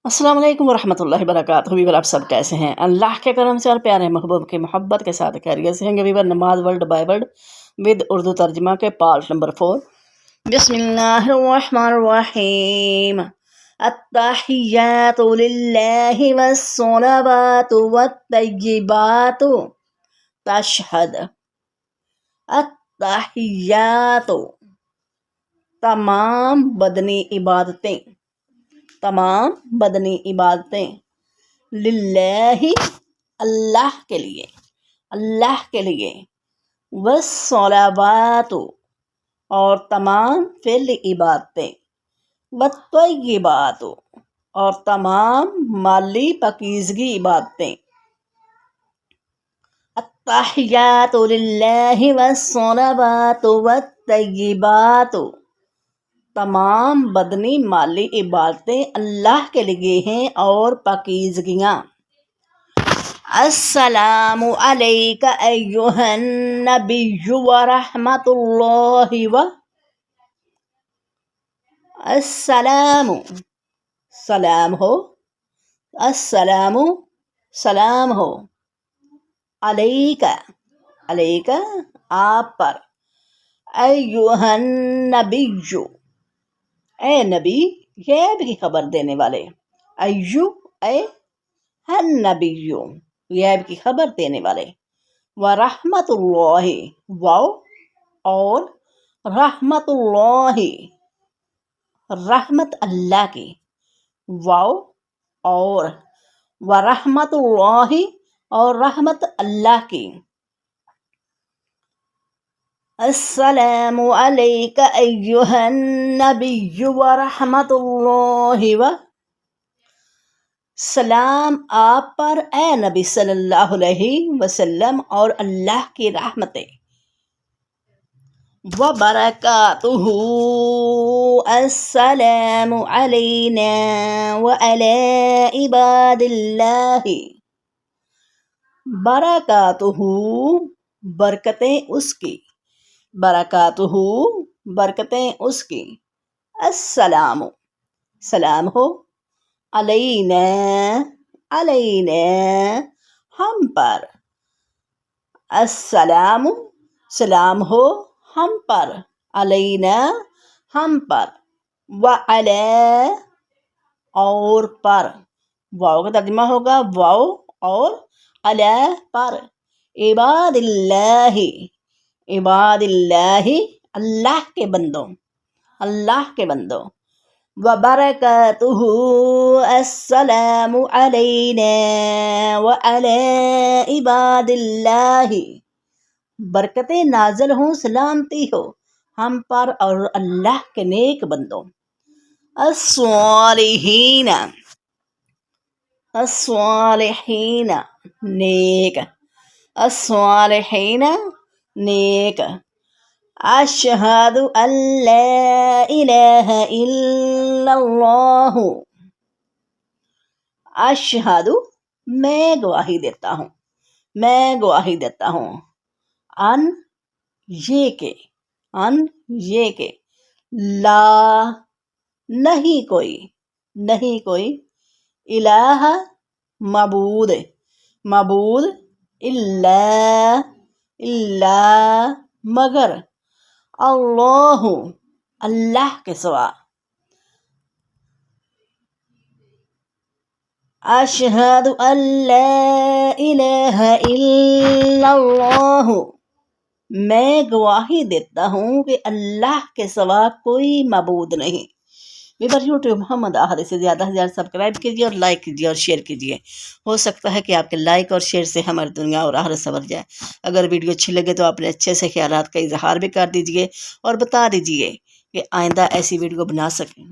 السلام علیکم ورحمۃ اللہ وبرکاتہ۔ ویور آپ سب کیسے ہیں؟ اللہ کے کرم سے اور پیارے محبوب کی محبت کے ساتھ خیریت سے ہیں گے ویور۔ نماز world by world with Urdu ترجمہ کے پارٹ نمبر 4۔ بسم اللہ الرحمن الرحیم۔ التحیات للہ والصلوات والطیبات تشہد۔ التحیات تمام بدنی عبادتیں، تمام بدنی عبادتیں، للہ اللہ کے لیے، اللہ کے لیے، والصلوات اور تمام فعل عبادتیں، والطیبات اور تمام مالی پاکیزگی عبادتیں۔ التحیات للہ والصلوات والطیبات تمام بدنی مالی عبادتیں اللہ کے لیے ہیں اور پاکیزگیاں۔ السلام علیک ایہا النبی ورحمۃ اللہ السلام، سلام ہو، السلام سلام ہو، علیک علیک آپ پر، ایہا النبی اے نبی، غیب کی خبر دینے والے، ایو اے النبی غیب کی خبر دینے والے، ورحمۃ اللہ واو اور رحمت اللہ رحمت اللہ کی، واو اور ورحمت اللہ اور رحمت اللہ کی۔ السلام علیک ایہا النبی ورحمۃ اللہ سلام آپ پر اے نبی صلی اللہ علیہ وسلم اور اللہ کی رحمتیں، وبرکاتہ السلام علینا وعلی عباد اللہ، برکاتہ برکتیں اس کی، برکاتہ برکتیں اس کی، السلام سلام ہو، علینا علینا ہم پر، السلام سلام ہو ہم پر، علینا ہم پر، وعلی اور پر، واو کا ترجمہ ہوگا واو اور علی پر، عباد اللہ عباد اللہ اللہ کے بندوں، اللہ کے بندوں، وبرکاتہ السلام علینا وعلی عباد اللہ برکتیں نازل ہوں، سلامتی ہو ہم پر اور اللہ کے نیک بندوں، الصالحین الصالحین نیک، الصالحین نیک، اشہد ان لا الہ الا اللہ، اشہد میں گواہی دیتا ہوں، میں گواہی دیتا ہوں، ان یہ کہ لا نہیں کوئی، نہیں کوئی، الہ معبود، معبود، الا مگر، اللہ اللہ کے سوا، اشہد ان لا الہ الا اللہ میں گواہی دیتا ہوں کہ اللہ کے سوا کوئی معبود نہیں۔ ویور یوٹیوب محمد آہد سے زیادہ سبسکرائب کیجیے اور لائک کیجیے اور شیئر کیجیے، ہو سکتا ہے کہ آپ کے لائک اور شیئر سے ہماری دنیا اور آخرت سنور جائے۔ اگر ویڈیو اچھی لگے تو اپنے اچھے سے خیالات کا اظہار بھی کر دیجیے اور بتا دیجیے کہ آئندہ ایسی ویڈیو بنا سکیں۔